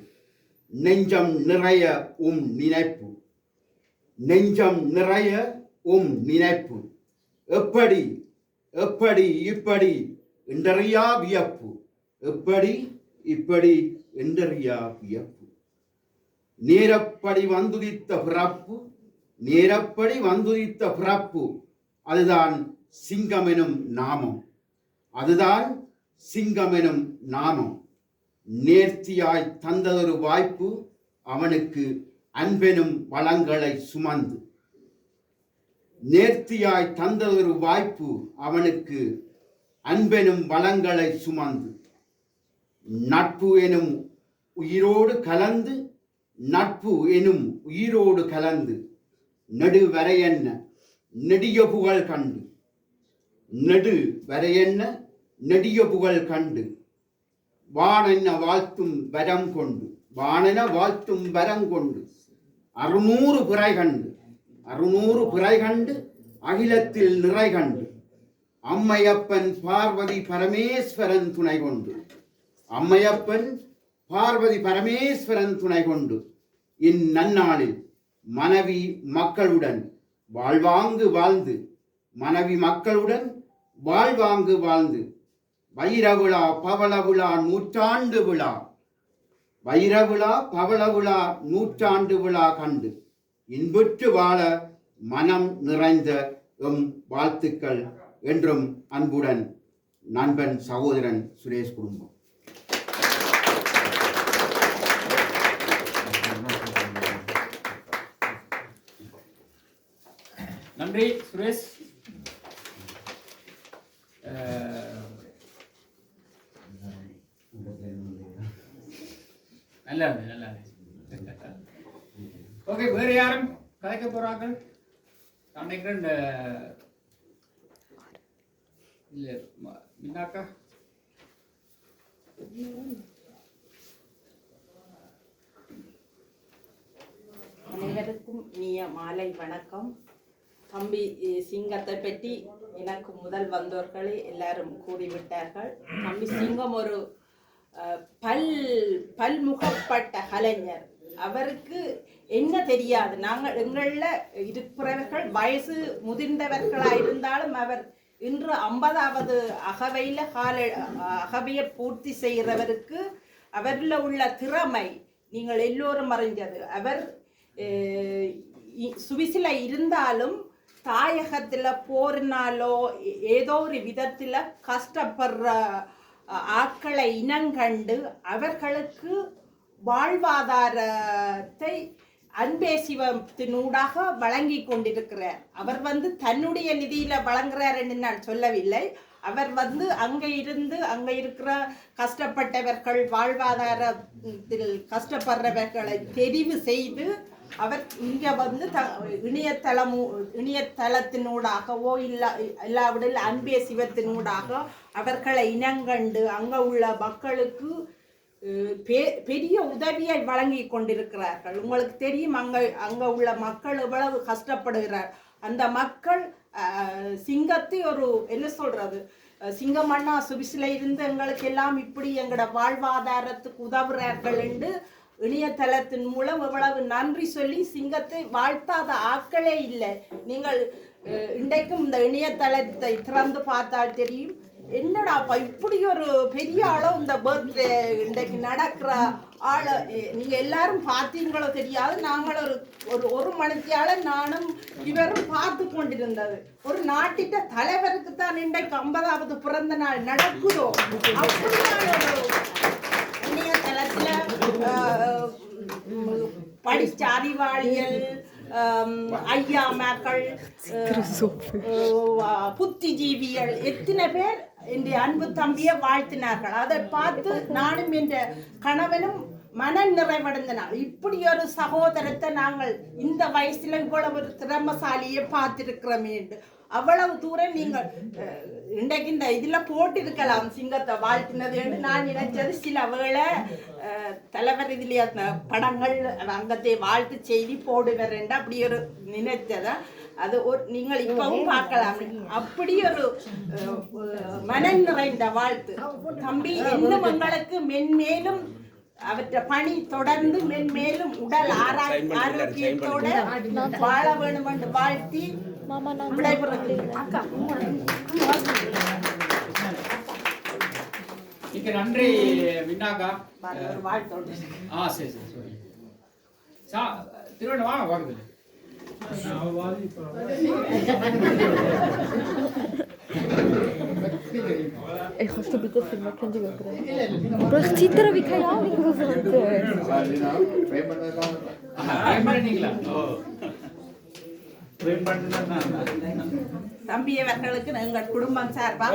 நெஞ்சம் நிறைய நினைப்பு, நெஞ்சம் நிறைய நினைப்பு, எப்படி எப்படி இப்படி என்றறியா வியப்பு, எப்படி இப்படி என்றறியா வியப்பு, நேரப்படி வந்துதித்த பிறப்பு, நேரப்படி வந்துதித்த பிறப்பு, அதுதான் சிங்கமெனும் நாமம், அதுதான் சிங்கமெனும் நாமம். நேர்த்தியாய் தந்ததொரு வாய்ப்பு அவனுக்கு அன்பெனும் வளங்களை சுமந்து, நேர்த்தியாய் தந்ததொரு வாய்ப்பு அவனுக்கு அன்பெனும் வளங்களை சுமந்து, நட்பு எனும் உயிரோடு கலந்து, நட்பு எனும் உயிரோடு கலந்து, நெடு வரையென்ன நெடிய புகழ் கண்டு, நெடு வரையென்ன நெடிய புகழ் கண்டு, வானென்ன வாழ்த்தும் வரம் கொண்டு, வானென வாழ்த்தும் வரம் கொண்டு, 600 பிறை கண்டு, 600 பிறை கண்டு, அகிலத்தில் நிறை கண்டு, அம்மையப்பன் பார்வதி பரமேஸ்வரன் துணை கொண்டு, அம்மையப்பன் பார்வதி பரமேஸ்வரன் துணை கொண்டு, இந்நன்னாளில் மனைவி மக்களுடன் வாழ்வாங்கு வாழ்ந்து, மனைவி மக்களுடன் வாழ்வாங்கு வாழ்ந்து, வைரவிழா பவள விழா நூற்றாண்டு விழா, வைரவிழா பவள விழா நூற்றாண்டு விழா கண்டு இன்புற்று வாழ மனம் நிறைந்த வாழ்த்துக்கள் என்றும் அன்புடன் நண்பன் சகோதரன் சுரேஷ் குடும்பம். நன்றி சுரேஷ். நல்லா நல்லா. ஓகே, வேறு யாரும் கதைக்க போறாங்க? நினைக்கிறேன் இல்லை மின்னாக்கா. அனைவருக்கும் இனிய மாலை வணக்கம். தம்பி சிங்கத்தை பற்றி எனக்கு முதல் வந்தவர்களே எல்லாரும் கூறிவிட்டார்கள். தம்பி சிங்கம் ஒரு பல்முகப்பட்ட கலைஞர். அவருக்கு என்ன தெரியாது, நாங்கள் எங்களில் இருக்கிறவர்கள் வயசு முதிர்ந்தவர்களாக இருந்தாலும் அவர் இன்று 50வது அகவையில் அகவையை பூர்த்தி செய்கிறவருக்கு அவரில் உள்ள திறமை நீங்கள் எல்லோரும் அறிஞ்சது. அவர் சுவிசில் இருந்தாலும் தாயகத்தில் போரினாலோ ஏதோ ஒரு விதத்தில் கஷ்டப்படுற ஆட்களை இனங்கண்டு அவர்களுக்கு வாழ்வாதாரத்தை அன்பே சிவத்தினூடாக வழங்கி கொண்டிருக்கிறார். அவர் தன்னுடைய நிதியில் வழங்குறார் என்று நான் சொல்லவில்லை. அவர் அங்கே இருந்து அங்கே இருக்கிற கஷ்டப்பட்டவர்கள் வாழ்வாதாரத்தில் கஷ்டப்படுறவர்களை தெரிவு செய்து அவர் இங்கே இணையதளத்தினூடாகவோ இல்லாவிடில் அன்பே சிவத்தினூடாக அவர்களை இனங்கண்டு அங்கே உள்ள மக்களுக்கு பெரிய உதவியை வழங்கி கொண்டிருக்கிறார்கள். உங்களுக்கு தெரியும் அங்கே உள்ள மக்கள் எவ்வளவு கஷ்டப்படுகிறார். அந்த மக்கள் சிங்கத்தை ஒரு என்ன சொல்றது, சிங்கமண்ணா சுவிசில இருந்து எங்களுக்கு எல்லாம் இப்படி எங்களோட வாழ்வாதாரத்துக்கு உதவுறார்கள் என்று இணையதளத்தின் மூலம் எவ்வளவு நன்றி சொல்லி சிங்கத்தை வாழ்த்தாத ஆட்களே இல்லை. நீங்கள் இன்றைக்கும் இந்த இணையதளத்தை திறந்து பார்த்தால் தெரியும், என்னடாப்பா இப்படி ஒரு பெரிய ஆளோ இந்த பர்த்டே இன்றைக்கு நடக்கிற ஆளை நீங்க எல்லாரும் பார்த்தீங்களோ தெரியாது. நாங்கள் ஒரு மணித்தியால நானும் இவரும் பார்த்து கொண்டிருந்தது. ஒரு நாட்டிட்ட தலைவருக்கு தான் இன்றைக்கு 50வது பிறந்த நாள் நடக்குதோ அப்படியான ஒரு இணையதளத்துல படிச்ச அறிவாளிகள், ஐயா மக்கள், புத்திஜீவிகள் எத்தனை பேர் என்ற அன்பு தம்பியை வாழ்த்தினார்கள். அதை பார்த்து நானும் என்ற கணவனும் மன நிறைவடைந்தனால் இப்படி ஒரு சகோதரத்தை நாங்கள் இந்த வயசுல இவ்வளவு ஒரு திறமசாலியை பார்த்திருக்கிறோமே என்று அவ்வளவு தூரம் நீங்கள் இன்றைக்கு இந்த இதில் போட்டிருக்கலாம் சிங்கத்தை வாழ்த்தினது என்று நான் நினைச்சது. சில வேளை தலைவர் இதிலே படங்கள் அங்கத்தை வாழ்த்து செய்தி போடுவர் என்று அப்படி ஒரு நினைச்சதை அது ஒரு நீங்கள் இப்பவும் பார்க்கலாம். அப்படி ஒரு மனம் நிறைந்த வாழ்த்து தம்பி. இன்னும் எங்களுக்கு மென்மேலும் அவற்றை பணி தொடர்ந்து மென்மேலும் உடல் ஆரோக்கியத்தோட வாழ வேணும் என்று வாழ்த்தி விடைபெறுகிறேன். மிக்க நன்றி விண்ணாக்கா. ஒரு வாழ்த்தோடு சரி சரி சரி திருவண்ண வாங்க வாங்க. Ich hast du bitte Film kennt ihr gerade. Aber ich ziehe da wie keine Ahnung was தம்பி அவர்களுக்கு எங்கள் குடும்பம் சார்பாக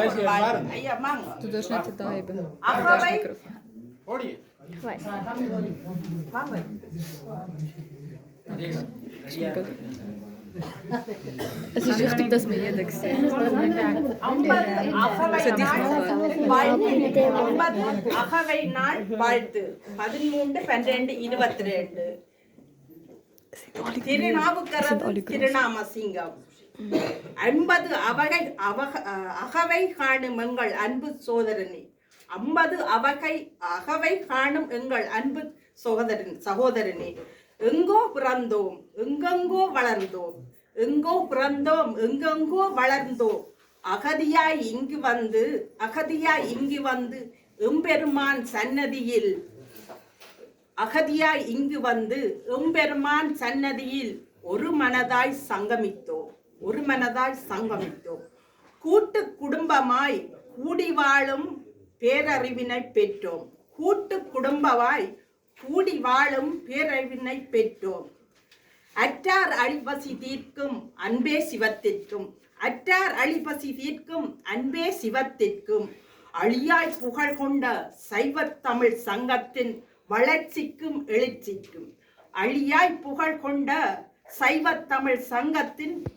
ஐயா வாங்க. Du darfst nicht da eben. அகவை ஓடி Ich weiß. வாங்க. Es ist wichtig, dass wir jeder sieht. அகவை நாள் வாழ்த்து 13/12/22. திருநாவுக்கரசு திருநாமசிங்கம் 50 அகவை காணும் எங்கள் அன்பு சோதரனே. 50 அகவை காணும் எங்கள் அன்பு சகோதரனே. எங்கோ பிறந்தோம் எங்கெங்கோ வளர்ந்தோம், எங்கோ பிறந்தோம் எங்கெங்கோ வளர்ந்தோம். அகதியாய் இங்கு வந்து எம்பெருமான் சன்னதியில் ஒரு மனதாய் சங்கமித்தோம். கூட்டு குடும்பமாய் கூடி வாழும் பேரறிவினை பெற்றோம். அற்றார் அழிபசி தீர்க்கும் அன்பே சிவத்திற்கும் அழியாய் புகழ் கொண்ட சைவத் தமிழ் சங்கத்தின்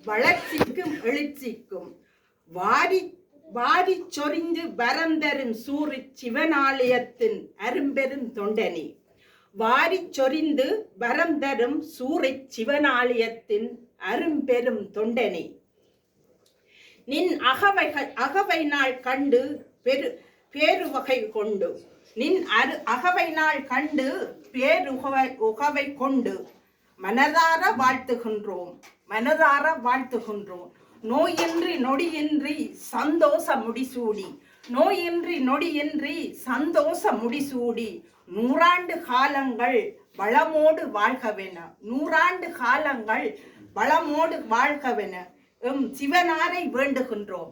வளர்ச்சிக்கும் எழுச்சிக்கும் வாரி சொரிந்து வரந்தரும் சூரி சிவனாலயத்தின் அரும்பெரும் தொண்டனே. நின் அகவை நாள் கண்டு பேருவகை கொண்டு மனதார வாழ்த்துகின்றோம். நோயின்றி நொடியின்றி சந்தோஷ முடிசூடி 100 ஆண்டு காலங்கள் வளமோடு வாழ்கவென என் சிவனாரை வேண்டுகின்றோம்.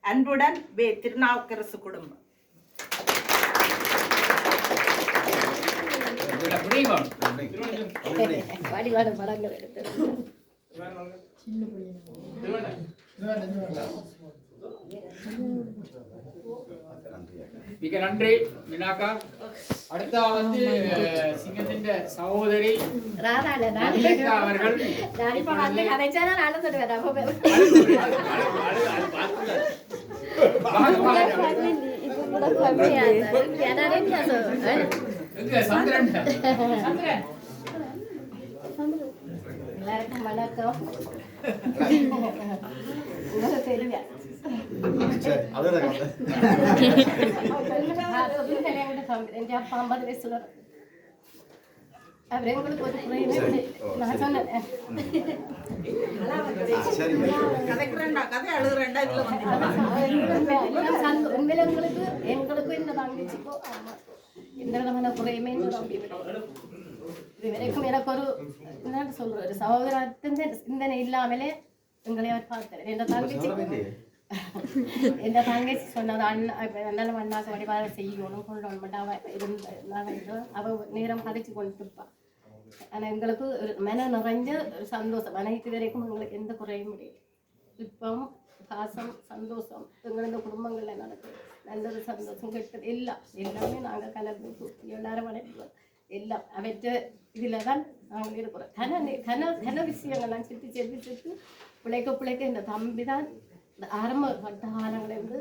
அன்புடன் திருநாவுக்கரசு குடும்பம். படங்கள் எடுத்து மிக நன்றி வினாக்கா. அடுத்த வந்து சிங்கத்தின் சகோதரி அவர்கள் எல்லாருக்கும் வணக்கம். தெரியும் என் அப்பா 50 வயசுல அவர் எங்களுக்கு ஒரு நான் சொன்னேன் உண்மையில எங்களுக்கு என்ன தங்கிச்சுக்கோ எந்த விதமான குறையுமே இது வரைக்கும் எனக்கு ஒரு என்ன சொல்ற ஒரு சகோதரத்தின் சிந்தனை இல்லாமலே எங்களை அவர் பார்த்தார். எந்த தங்கச்சி சொன்னது அண்ணன் அண்ணாக்கு வழிபாடு செய்யணும் கொள்ளணும் மட்டும் அவ நேரம் கதைச்சு கொண்டு இருப்பான். ஆனால் எங்களுக்கு ஒரு மன நிறைஞ்ச ஒரு சந்தோஷம். அனைத்து வரைக்கும் எங்களுக்கு எந்த குறையும் முடியாது. இப்பவும் பாசம் சந்தோஷம் எங்கள் இந்த குடும்பங்களில் நடக்குது. நல்ல ஒரு சந்தோஷம் கெட்டது எல்லாமே நாங்கள் கலந்து எல்லாரும் வளர்க்கிறோம். எல்லாம் அவற்ற இதில் தான் நாங்கள் இருக்கிறோம். கன விஷயங்கள்லாம் சித்து பிழைக்க இந்த தம்பி தான் இந்த ஆரம்ப கட்ட காலங்களிலிருந்து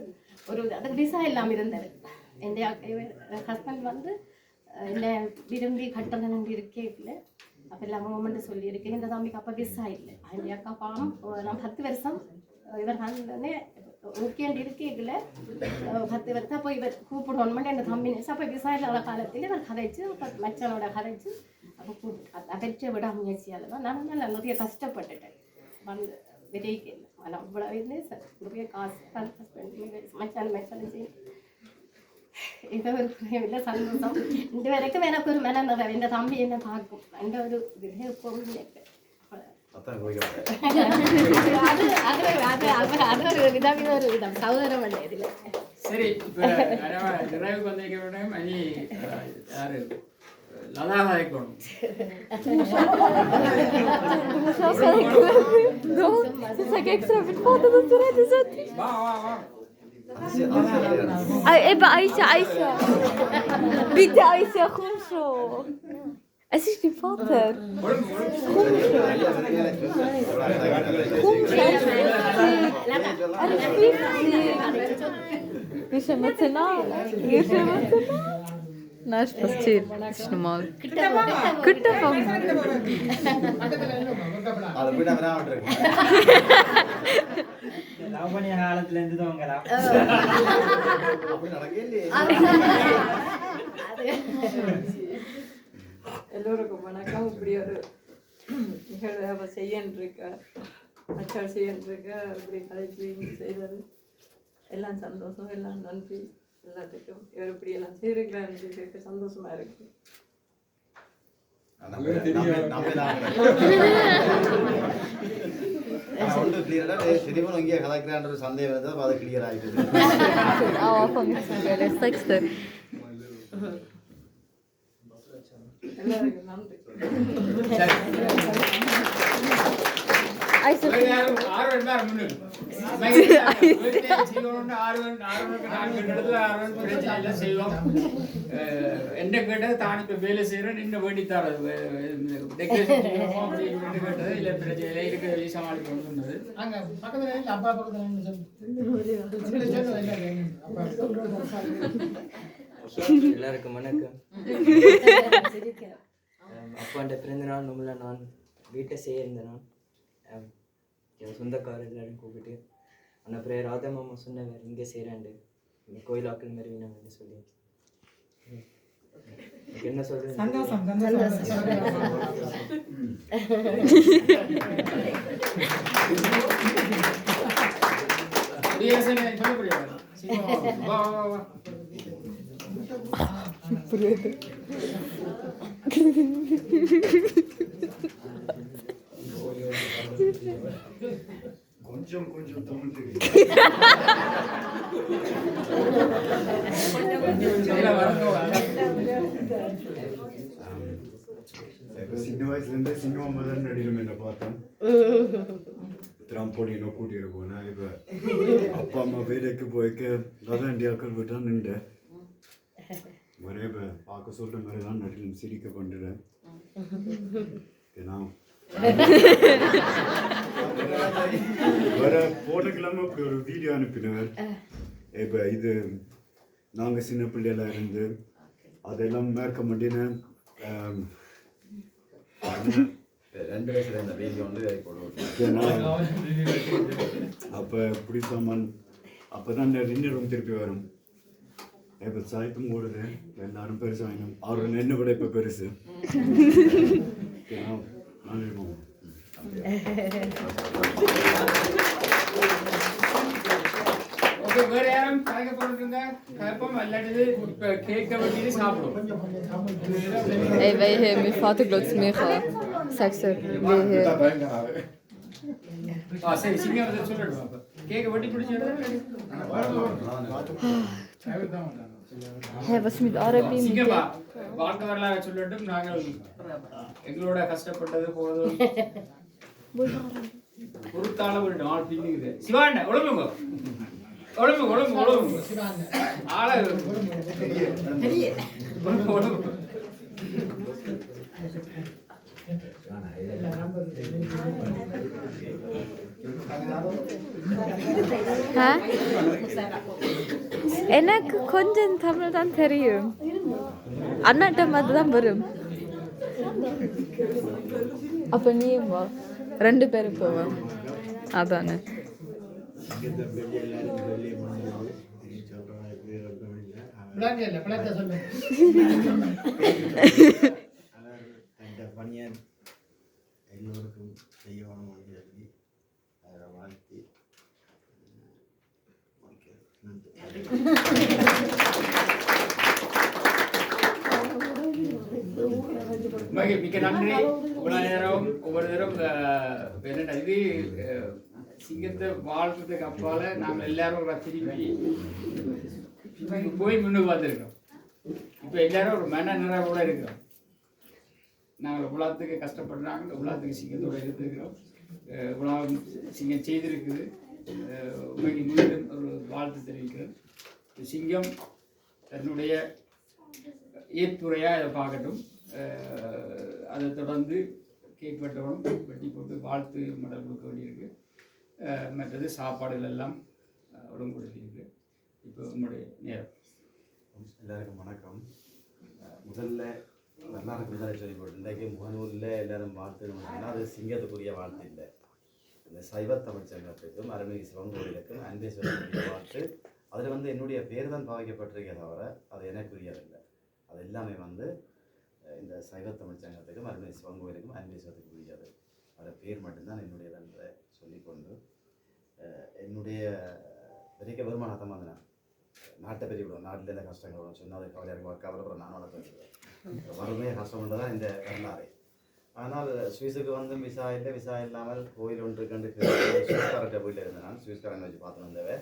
ஒரு அதுக்கு விசா இல்லாமல் இருந்தார். என் ஹஸ்பண்ட் வந்து என்னை விரும்பி கட்டணம் இருக்கேன். அப்போ எல்லாம் மூமெண்ட் சொல்லியிருக்கேன். இந்த தம்பிக்கு அப்போ விசா இல்லை. என் அக்கா பாவம் நான் 10 வருஷம் இவர் வந்து ஓகேண்டு இருக்கேங்கள 10 வருஷம் அப்போ இவர் கூப்பிடணும் என் தம்பி அப்போ விசா இல்லாத காலத்தில் இவர் கதைச்சு மச்சனோட கதைச்சு அப்போ அகற்ற விட முயற்சியால் தான் நான் நிறைய கஷ்டப்பட்டுட்டேன். வந்து விதைக்கு ஆனால் அவ்வளோ நிறைய காசு மச்சான் செய்யும். இது ஒரு இல்லை சந்தோஷம். இந்த வரைக்கும் எனக்கு ஒரு மனம் நிறைய இந்த தம்பி என்ன பார்க்கும் அந்த ஒரு இது எப்பவும் அது விதம் ஒரு விதம் சகோதரம் இல்லை இதில். சரி, இப்போ நிறைவுக்கு வந்திருக்க மணி யாரு Latha கதைக்கணும். C'est ça qui est extra vite pour de tourner des autres. வா Eba Aisha. Bitte Aisha, komm schon. Es ist dein Vater. Komm schon. Er ist wichtig. Bist du emotional? Nein, ist passiert. Das ist normal. Gut davon. Love பண்ணிய காலத்துல இருந்து தோங்கலாம். எல்லோருக்கும் வணக்கம். இப்படி ஒரு நிகழ்வு செய்யன்றிருக்க மச்சார் செய்யன்றிருக்க இப்படி கதைச்சு செய்தது எல்லாம் சந்தோஷம், எல்லாம் நன்றி எல்லாத்துக்கும். இவர் இப்படி எல்லாம் செய்திருக்கிறான்னு கேட்க சந்தோஷமா இருக்கு. சந்தேகம் அது கிளியர் ஆகிடுது. எல்லாருக்கும் நன்றி. என்ன கேட்டது தான் இப்ப வேலை செய்யறேன் இன்னும் வேண்டி தரது டெக்கரேஷன் கேட்டது இல்ல பிரச்சனை இருக்க வெளியே சமாளிக்கணும்னு எல்லாருக்கும் வணக்கம். அப்பாண்ட பிறந்த நாள் நம்மள நான் வீட்டை சேர்ந்த நான் என் சொந்தக்காரர் எல்லாரும் கூப்பிட்டு அப்புறம் ராதா மாமா சொன்னவர் இங்கே செய்கிறாண்டு இந்த கோயிலாக்கள் மாதிரி வேணாங்கன்னு சொல்லி என்ன சொல்றேன். கொஞ்சம் தமிழ் சின்ன வயசுலேருந்தே சினிமா தான் நடிகர் என்ன பார்த்தேன். திராம்போலினோ கூட்டிகிட்டு போனேன். இப்போ அப்பா அம்மா வேலைக்கு போய்க்க அதான் இந்தியாக்கள் விட்டா நின்றேன். ஒரே இப்போ பார்க்க சொல்கிற மாதிரி தான் நடிகன் சிரிக்க பண்ணுறேன். ஏன்னா வர போட்டோக்கிழமை இப்படி ஒரு வீடியோ அனுப்பினவர். இப்போ இது நாங்கள் சின்ன பிள்ளையெல்லாம் இருந்து அதெல்லாம் மேற்க மாட்டேன்னு 2 வயசுல இந்த வீடியோ வந்து அப்போ பிடிச்சாமன் அப்போ தான் ரின்னர் ரூம் திருப்பி வரும். இப்போ சாய்ப்பும் கூடுது எல்லாரும் பெருசு வாங்கணும். அவர் என்ன விட இப்போ பெருசு. ஓகே, வேற யாரும் கலக்க போட்டுருங்க. கலப்பம் அல்லாட்டது இப்போ கேக்க வெட்டிட்டு சாப்பிடுவோம். Ey, welche? Mein Vater glaubt mir. Sagst du, welche? சரி, சிங்கம் சொல்லிடுவோம். அப்போ கேக்க வெட்டி பிடிச்சிட்டு Hä, was mit Arabi? Singapore வாழ்க்கை வரலாறு சொல்லட்டும். நாங்கள் எங்களோட கஷ்டப்பட்டது போறது பொறுத்தால ஒரு நாள் பின்னுக்குது. சிவாண்ட உழம்புங்க ஆள எனக்கு கொஞ்சம் தமிழ் தான் தெரியும். அண்ணாட்டம் அதுதான் வரும். அப்போ நீயும் வா, 2 பேரும் போவோம். அதானே அந்த பணியை எல்லோருக்கும் செய்யணும் சொல்லி அதை வாழ்த்தி மிக்க நன்றி. இவ்வளோ நேரம் ஒவ்வொரு நேரம் என்னென்ன இது சிங்கத்தை வாழ்றதுக்கு அப்பால் நாங்கள் எல்லாரும் ஒரு திருப்பி போய் முன்னுக்கு வந்திருக்கோம். இப்போ எல்லாரும் ஒரு மன நிறைவோடு இருக்கிறோம். நாங்கள் உலகத்துக்கு கஷ்டப்படுறாங்க, உலகத்துக்கு சிங்கத்தோடு இருந்திருக்கிறோம். உலகம் சிங்கம் செய்திருக்குது. உண்மைக்கு மீண்டும் ஒரு வாழ்த்து தெரிவிக்கிறேன். சிங்கம் தன்னுடைய ஏற்புரையாக இதை பார்க்கட்டும். அதை தொடர்ந்து கேக் வெட்டணும், வெட்டி போட்டு வாழ்த்து மெடல் கொடுக்க வேண்டியிருக்கு. மற்றது சாப்பாடுகள் எல்லாம் ஒழுங்குபடுத்தியிருக்கு. இப்போ உங்களுடைய நேரம். எல்லாருக்கும் வணக்கம். முதல்ல வரலாறு விடுதலை சொல்லி போட்டு இன்றைக்கு முகநூலில் எல்லாரும் வாழ்த்து சொன்னால் அது சிங்கத்துக்குரிய வாழ்த்து இல்லை. இந்த சைவ தமிழ் சங்கத்துக்கும் அருள்மிகு சிவன் கோயிலுக்கும் அன்பே சொல்லக்கூடிய வாழ்த்து. அதில் என்னுடைய பேர் தான் பாவிக்கப்பட்டிருக்கே தவிர அது எனக்குரியதில்லை. அது எல்லாமே இந்த சைவ தமிழ் சங்கத்துக்கும் அருள்மிகு சிவன் கோயிலுக்கும் அன்பேஸ்வரத்துக்கு உரியது. அதோட பேர் மட்டும்தான் என்னுடையதென்று சொல்லிக்கொண்டு என்னுடைய பெரிய வருமானத்தை நான் நாட்டை பெரிய விடுவோம். நாட்டில் எந்த கஷ்டங்கள் வரும் சொன்னால் அது கவலையாக இருக்கும். கவலைப்படுற நான் வளர்த்துருக்கேன். வறுமையை கஷ்டம்ன்றதான் இந்த வரலாறு. ஆனால் சுவிஸுக்கு விசா இல்லாமல் கோயில் ஒன்று கண்டு சுவிஸ்காரர்கிட்ட போயிட்டு இருந்தேன். நான் சுவிஸ்காரன் வச்சு பார்த்து வந்தவை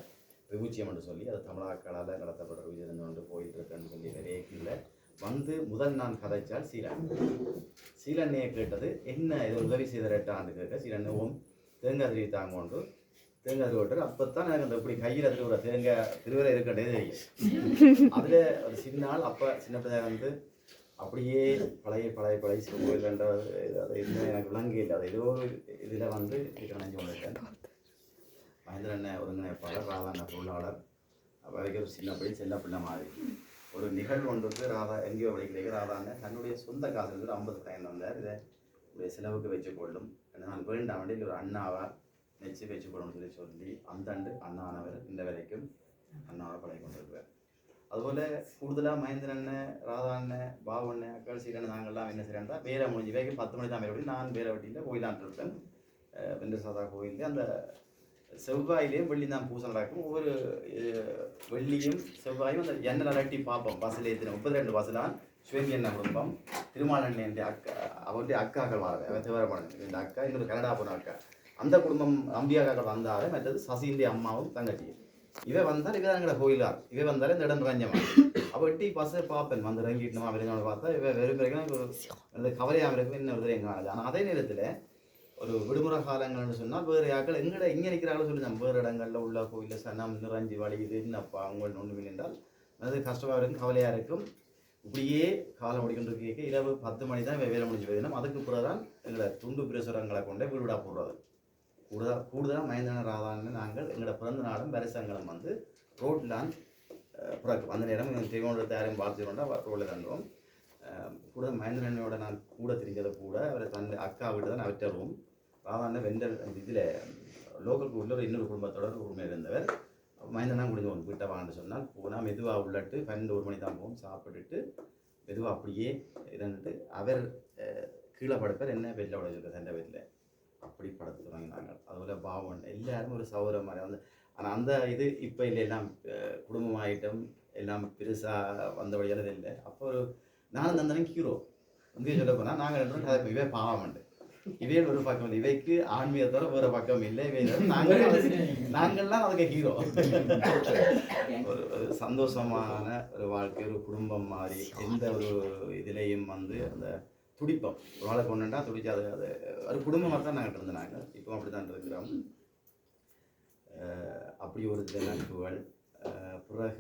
விபூச்சியம் என்று சொல்லி அது தமிழாக்களால் நடத்தப்படுற விஜயந்து போயிட்டு இருக்கேன்னு சொல்லி நிறைய முதல் நான் கதைச்சால் சீலண்ணையை கேட்டது என்ன இது உதவி செய்த 8 ஆண்டு கேட்க சீலண்ணை தேங்காய் திருவி தாங்கொண்டு தேங்காய் திருவிட்டு அப்போத்தான் எனக்கு அந்த இப்படி கையில் திருவிழா தேங்காய் திருவிழா இருக்கட்டே தெரியும். அதில் ஒரு சின்ன ஆள் அப்போ சின்ன பிள்ளை அப்படியே பழைய சிவன் கோயில்ன்ற அது இன்னும் எனக்கு விளங்கே இல்லை. அது ஏதோ ஒரு இதில் நினைஞ்சு கொண்டிருக்கேன். மகேந்திரண்ண ஒருங்கிணைப்பாளர், ராதாண்ண பொருளாளர், அவைக்கு ஒரு சின்ன பிள்ளை செல்ல பிள்ளை மாதிரி ஒரு நிகழ்வு ஒன்றுக்கு ராதா எங்கேயோ வழிக்கிறேன். ராதாண்ண தன்னுடைய சொந்த காசில் 50 காயின் வந்தார். இதை உடைய செலவுக்கு வச்சுக்கொள்ளும் நான் வேண்டாம் வேண்டிய ஒரு அண்ணாவா நெச்சு வச்சுக்கொள்ளணும்னு சொல்லி அந்த அண்ணானவர் இந்த வரைக்கும் அண்ணாவை பழகி கொண்டிருக்கிறார். அதுபோல் கூடுதலாக மகேந்திரண்ண, ராதாண்ண, பாபண்ண, அக்கள் சீரண்ண நாங்கள்லாம் என்ன செய்யறா வேலை முடிஞ்சு வேக 10 மணி தான் வேலை வெட்டி நான் வேலை வெட்டியில் கோயிலான் இருக்கேன். வெந்தசாதா கோயிலே அந்த செவ்வாயிலையும் வெள்ளி தான் பூசை நடக்கும். ஒவ்வொரு வெள்ளியும் செவ்வாயும் அந்த எண்ணெய் அரட்டி பார்ப்போம். பஸ்ஸில் ஏற்றின 32 பஸ்ஸிலான் சுவேங்கி எண்ணெய் குடும்பம் திருமாலண்ணே என் அக்கா அவருடைய அக்காக்கள் வாங்க அவன் தேவரமான இந்த அக்கா இன்னொரு கனடா போன அக்கா அந்த குடும்பம் அம்பியாக்காக்கள் வந்தாலே மற்றது சசிந்திய அம்மாவும் தங்கச்சி இவை வந்தால் இவ எங்களோட கோயிலார் இவை வந்தாலே இந்த இடம் ரஞ்சமா அப்போ எட்டி பஸ்ஸை பார்ப்பேன் வந்து இறங்கிட்டோமா விருந்தாலும் பார்த்தா இவ வெறும் வரைக்கும் கவலையாக இருக்கும் என்ன வருது எங்கே ஆனால் அதே நேரத்தில் ஒரு விடுமுறை காலங்கள்னு சொன்னால் வேறு யாக்கள் எங்கட இங்கே நிற்கிறாங்களோ சொல்லி நம்ம வேறு இடங்களில் உள்ள கோயிலில் சனம் நிறைஞ்சி வலியுது என்னப்பா அவங்கள ஒன்றுமே என்றால் அது கஷ்டமாக இருக்கும் கவலையாக இருக்கும். இப்படியே காலம் முடிக்கின்ற கேட்க இரவு 10 மணி தான் வேலை முடிஞ்சு போயிடணும். அதுக்கு பிறகு தான் எங்களை துண்டு பிரசுரங்களை கொண்டே வீடுவிடா போடுறது. கூடுதலாக மகேந்திரன் ராதான்னு நாங்கள் எங்களோட பிறந்த நாளும் வருஷங்களும் ரோட்லான் பிறக்கும் அந்த நேரம் திருவண்ணூரத்தை யாரையும் பார்த்துக்கொண்டா ரோட்டில் தண்டுவோம். கூட மகேந்திரனோட நான் கூட தெரிஞ்சதை கூட அவரை தன் அக்கா வீடு தான் அவற்ற ரூம். ராதாண்ட வெண்டல் இதில் லோக்கல் உள்ள இன்னொரு குடும்பத்தோட ரூமில் இருந்தவர். மகேந்திரன் முடிஞ்ச ஒன்று வீட்டை வான்னு சொன்னால் போனால் மெதுவாக உள்ளட்டு 12 மணி தான் போகும். சாப்பிட்டுட்டு மெதுவாக அப்படியே இருந்துட்டு அவர் கீழே படுப்பார் என்ன வெளில உடைய சொல்கிற சண்டை வீட்டில் அப்படி படத்து தொடங்கினாங்க. அதுபோல் பாவன் எல்லாரும் ஒரு சௌரம் மாதிரி ஆனால் அந்த இது இப்போ இல்லை எல்லாம் குடும்பமாயிட்டம் எல்லாம் பெருசாக வந்தபடியானது இல்லை. அப்போ ஒரு நானும் தந்தனும் ஹீரோ உண்மையை சொல்ல போனால் நாங்கள் 2 பேரும் கதை இவே பாவமண்டு இவையில் ஒரு பக்கம் இல்லை இவைக்கு ஆன்மீகத்தோட வேறு பக்கம் இல்லை இவை நாங்கள்லாம் அதுக்கு ஹீரோ. ஒரு சந்தோஷமான ஒரு வாழ்க்கை ஒரு குடும்பம் மாதிரி எந்த ஒரு இதுலேயும் அந்த துடிப்பம் ஒரு ஆளை கொண்டுட்டா துடிச்சு அது ஒரு குடும்பமாக தான் நாங்கள் இருந்தாங்க. இப்போ அப்படி தான் இருக்கிறோம். அப்படி ஒரு நட்புகள் பிறகு